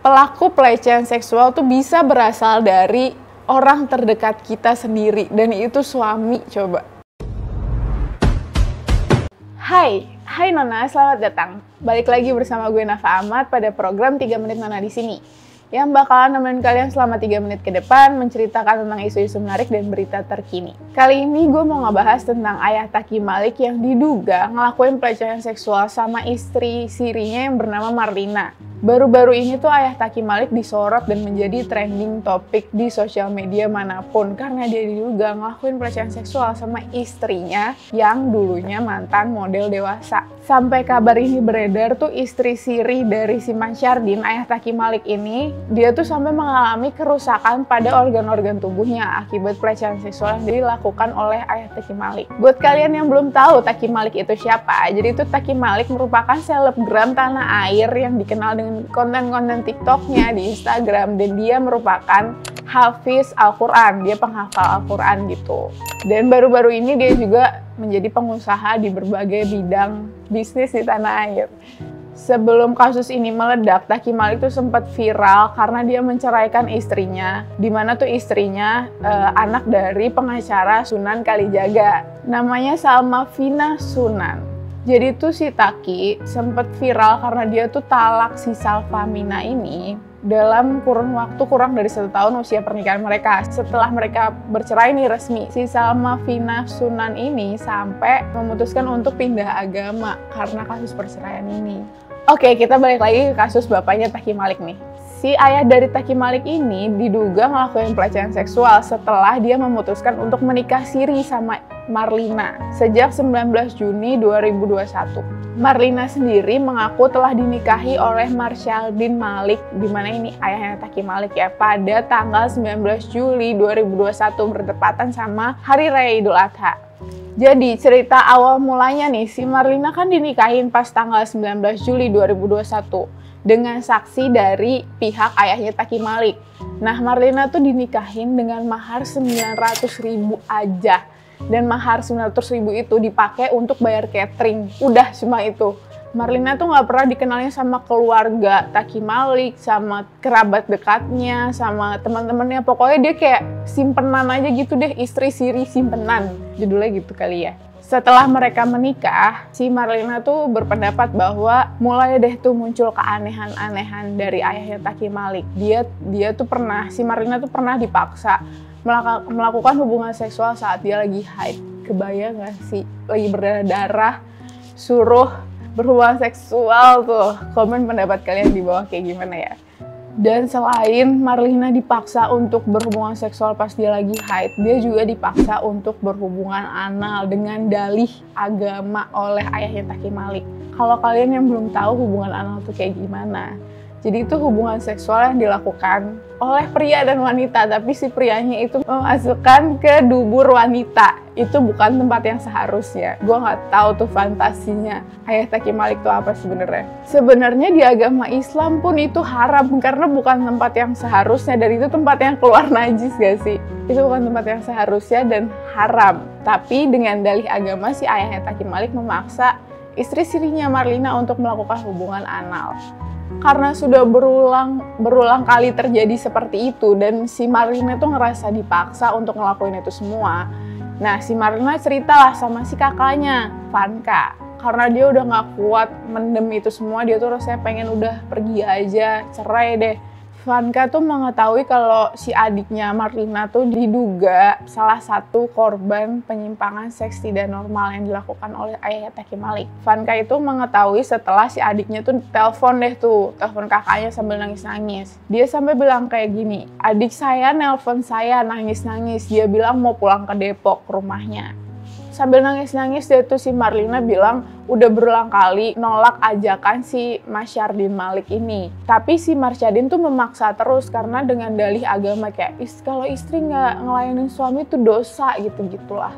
pelaku pelecehan seksual tuh bisa berasal dari orang terdekat kita sendiri, dan itu suami. Coba. Hai Nona, selamat datang. Balik lagi bersama gue Nafa Ahmad pada program 3 Menit Nona di sini, yang bakalan nemenin kalian selama 3 menit ke depan menceritakan tentang isu-isu menarik dan berita terkini. Kali ini gue mau ngebahas tentang ayah Taki Malik yang diduga ngelakuin pelecehan seksual sama istri sirinya yang bernama Marlina. Baru-baru ini tuh ayah Taki Malik disorot dan menjadi trending topik di sosial media manapun karena dia diduga ngelakuin pelecehan seksual sama istrinya yang dulunya mantan model dewasa. Sampai kabar ini beredar tuh istri siri dari si Mansyardin, ayah Taki Malik ini, dia tuh sampai mengalami kerusakan pada organ-organ tubuhnya akibat pelecehan seksual yang dilakukan oleh ayah Taki Malik. Buat kalian yang belum tahu Taki Malik itu siapa, jadi itu Taki Malik merupakan selebgram tanah air yang dikenal dengan konten-konten TikToknya di Instagram, dan dia merupakan hafiz Al-Quran, dia penghafal Al-Quran gitu. Dan baru-baru ini dia juga menjadi pengusaha di berbagai bidang bisnis di tanah air. Sebelum kasus ini meledak, Taki Malik tuh sempat viral karena dia menceraikan istrinya, dimana tuh istrinya anak dari pengacara Sunan Kalijaga, namanya Salma Vina Sunan. Jadi tuh si Taki sempat viral karena dia tuh talak si Salvamina ini dalam kurun waktu kurang dari 1 tahun usia pernikahan mereka. Setelah mereka bercerai nih resmi, si Salma Vina Sunan ini sampai memutuskan untuk pindah agama karena kasus perceraian ini. Oke, kita balik lagi ke kasus bapaknya Taki Malik nih. Si ayah dari Taki Malik ini diduga ngelakuin pelecehan seksual setelah dia memutuskan untuk menikah siri sama Marlina sejak 19 Juni 2021. Marlina sendiri mengaku telah dinikahi oleh Mansyardin Malik, di mana ini ayahnya Taki Malik ya, pada tanggal 19 Juli 2021 bertepatan sama Hari Raya Idul Adha. Jadi cerita awal mulanya nih, si Marlina kan dinikahin pas tanggal 19 Juli 2021 dengan saksi dari pihak ayahnya Taki Malik. Nah, Marlina tuh dinikahin dengan mahar 900.000 aja. Dan mahar 900.000 itu dipakai untuk bayar catering. Udah cuma itu. Marlina tuh nggak pernah dikenalnya sama keluarga Taki Malik, sama kerabat dekatnya, sama teman-temannya. Pokoknya dia kayak simpenan aja gitu deh, istri siri simpenan. Judulnya gitu kali ya. Setelah mereka menikah, si Marlina tuh berpendapat bahwa mulai deh tuh muncul keanehan-anehan dari ayahnya Taki Malik. Si Marlina tuh pernah dipaksa melakukan hubungan seksual saat dia lagi haid. Kebayang gak sih? Lagi berdarah-darah, suruh berhubungan seksual tuh. Komen pendapat kalian di bawah kayak gimana ya. Dan selain Marlina dipaksa untuk berhubungan seksual pas dia lagi haid, dia juga dipaksa untuk berhubungan anal dengan dalih agama oleh ayahnya Taki Malik. Kalau kalian yang belum tahu hubungan anal tuh kayak gimana, jadi itu hubungan seksual yang dilakukan oleh pria dan wanita, tapi si prianya itu memasukkan ke dubur wanita. Itu bukan tempat yang seharusnya. Gue nggak tahu tuh fantasinya ayah Taki Malik tuh apa sebenarnya. Sebenarnya di agama Islam pun itu haram karena bukan tempat yang seharusnya, dan itu tempat yang keluar najis gak sih? Itu bukan tempat yang seharusnya dan haram. Tapi dengan dalih agama si ayahnya Taki Malik memaksa istri sirinya Marlina untuk melakukan hubungan anal. Karena sudah berulang kali terjadi seperti itu, dan si Marlina tuh ngerasa dipaksa untuk ngelakuin itu semua. Nah, si Marlina ceritalah sama si kakaknya, Vanka. Karena dia udah gak kuat mendem itu semua, dia tuh rasanya pengen udah pergi aja, cerai deh. Vanka tuh mengetahui kalau si adiknya Marlina tuh diduga salah satu korban penyimpangan seks tidak normal yang dilakukan oleh ayah Taki Malik. Vanka itu mengetahui setelah si adiknya tuh telepon kakaknya sambil nangis-nangis. Dia sampai bilang kayak gini, adik saya nelpon saya nangis-nangis, dia bilang mau pulang ke Depok, rumahnya. Sambil nangis-nangis dia tuh si Marlina bilang udah berulang kali nolak ajakan si Mansyardin Malik ini. Tapi si Mansyardin tuh memaksa terus karena dengan dalih agama kayak kalau istri nggak ngelayanin suami tuh dosa gitu-gitulah.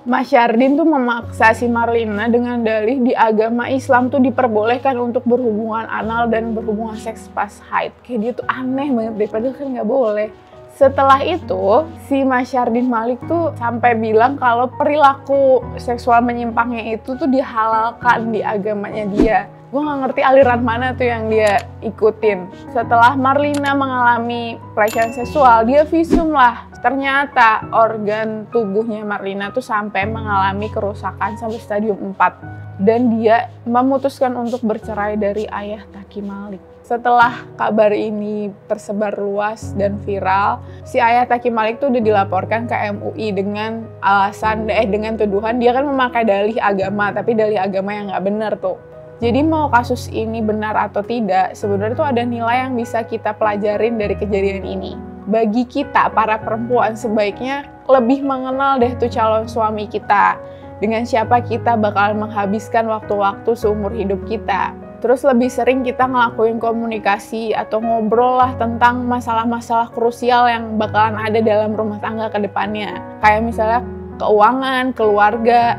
Mansyardin tuh memaksa si Marlina dengan dalih di agama Islam tuh diperbolehkan untuk berhubungan anal dan berhubungan seks pas haid. Kayak dia tuh aneh banget deh, padahal kan nggak boleh. Setelah itu, si Mansyardin Malik tuh sampai bilang kalau perilaku seksual menyimpangnya itu tuh dihalalkan di agamanya dia. Gue nggak ngerti aliran mana tuh yang dia ikutin. Setelah Marlina mengalami pelecehan seksual, dia visum lah. Ternyata organ tubuhnya Marlina tuh sampai mengalami kerusakan sampai stadium 4. Dan dia memutuskan untuk bercerai dari ayah Taki Malik. Setelah kabar ini tersebar luas dan viral, si ayah Taki Malik tuh udah dilaporkan ke MUI dengan alasan, dengan tuduhan dia kan memakai dalih agama, tapi dalih agama yang nggak benar tuh. Jadi mau kasus ini benar atau tidak, sebenarnya tuh ada nilai yang bisa kita pelajarin dari kejadian ini. Bagi kita, para perempuan, sebaiknya lebih mengenal deh tuh calon suami kita. Dengan siapa kita bakal menghabiskan waktu-waktu seumur hidup kita. Terus lebih sering kita ngelakuin komunikasi atau ngobrol lah tentang masalah-masalah krusial yang bakalan ada dalam rumah tangga ke depannya. Kayak misalnya keuangan, keluarga,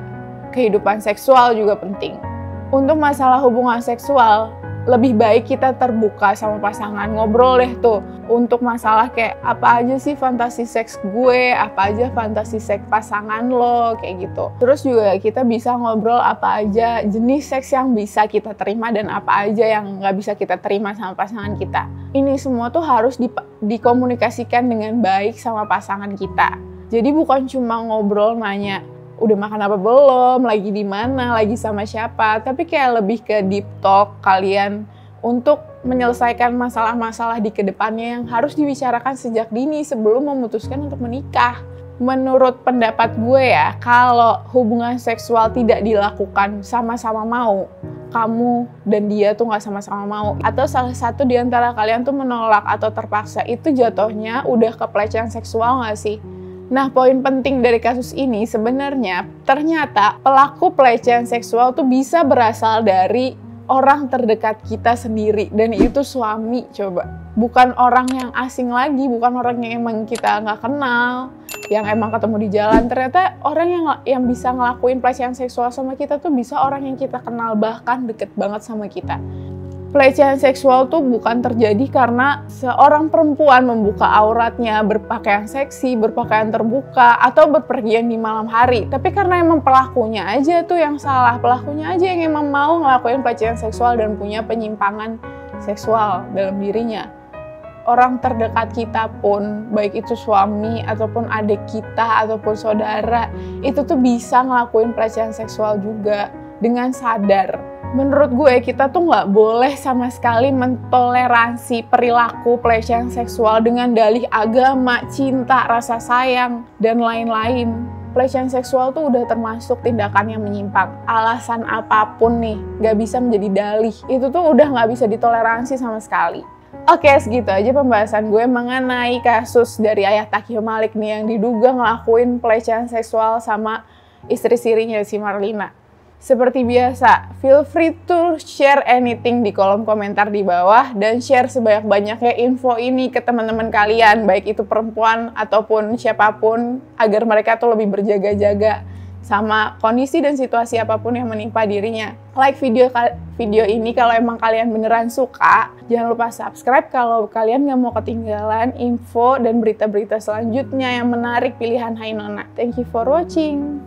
kehidupan seksual juga penting. Untuk masalah hubungan seksual, lebih baik kita terbuka sama pasangan, ngobrol deh tuh untuk masalah kayak apa aja sih fantasi seks gue, apa aja fantasi seks pasangan lo, kayak gitu. Terus juga kita bisa ngobrol apa aja jenis seks yang bisa kita terima dan apa aja yang nggak bisa kita terima sama pasangan kita. Ini semua tuh harus dikomunikasikan dengan baik sama pasangan kita. Jadi bukan cuma ngobrol nanya, udah makan apa belum, lagi di mana, lagi sama siapa, tapi kayak lebih ke deep talk kalian untuk menyelesaikan masalah-masalah di kedepannya yang harus dibicarakan sejak dini sebelum memutuskan untuk menikah. Menurut pendapat gue ya, kalau hubungan seksual tidak dilakukan sama-sama mau, kamu dan dia tuh nggak sama-sama mau, atau salah satu di antara kalian tuh menolak atau terpaksa, itu jatuhnya udah ke pelecehan seksual nggak sih? Nah, poin penting dari kasus ini sebenarnya ternyata pelaku pelecehan seksual tuh bisa berasal dari orang terdekat kita sendiri, dan itu suami, coba. Bukan orang yang asing lagi, bukan orang yang emang kita nggak kenal, yang emang ketemu di jalan. Ternyata orang yang bisa ngelakuin pelecehan seksual sama kita tuh bisa orang yang kita kenal, bahkan deket banget sama kita. Pelecehan seksual tuh bukan terjadi karena seorang perempuan membuka auratnya, berpakaian seksi, berpakaian terbuka, atau berpergian di malam hari. Tapi karena emang pelakunya aja tuh yang salah, pelakunya aja yang emang mau ngelakuin pelecehan seksual dan punya penyimpangan seksual dalam dirinya. Orang terdekat kita pun, baik itu suami, ataupun adik kita, ataupun saudara, itu tuh bisa ngelakuin pelecehan seksual juga dengan sadar. Menurut gue, kita tuh nggak boleh sama sekali mentoleransi perilaku pelecehan seksual dengan dalih agama, cinta, rasa sayang, dan lain-lain. Pelecehan seksual tuh udah termasuk tindakan yang menyimpang. Alasan apapun nih, nggak bisa menjadi dalih. Itu tuh udah nggak bisa ditoleransi sama sekali. Oke, segitu aja pembahasan gue mengenai kasus dari ayah Taki Malik nih yang diduga ngelakuin pelecehan seksual sama istri sirinya si Marlina. Seperti biasa, feel free to share anything di kolom komentar di bawah dan share sebanyak-banyaknya info ini ke teman-teman kalian, baik itu perempuan ataupun siapapun, agar mereka tuh lebih berjaga-jaga sama kondisi dan situasi apapun yang menimpa dirinya. Like video ini kalau emang kalian beneran suka. Jangan lupa subscribe kalau kalian nggak mau ketinggalan info dan berita-berita selanjutnya yang menarik pilihan Hai Nona. Thank you for watching.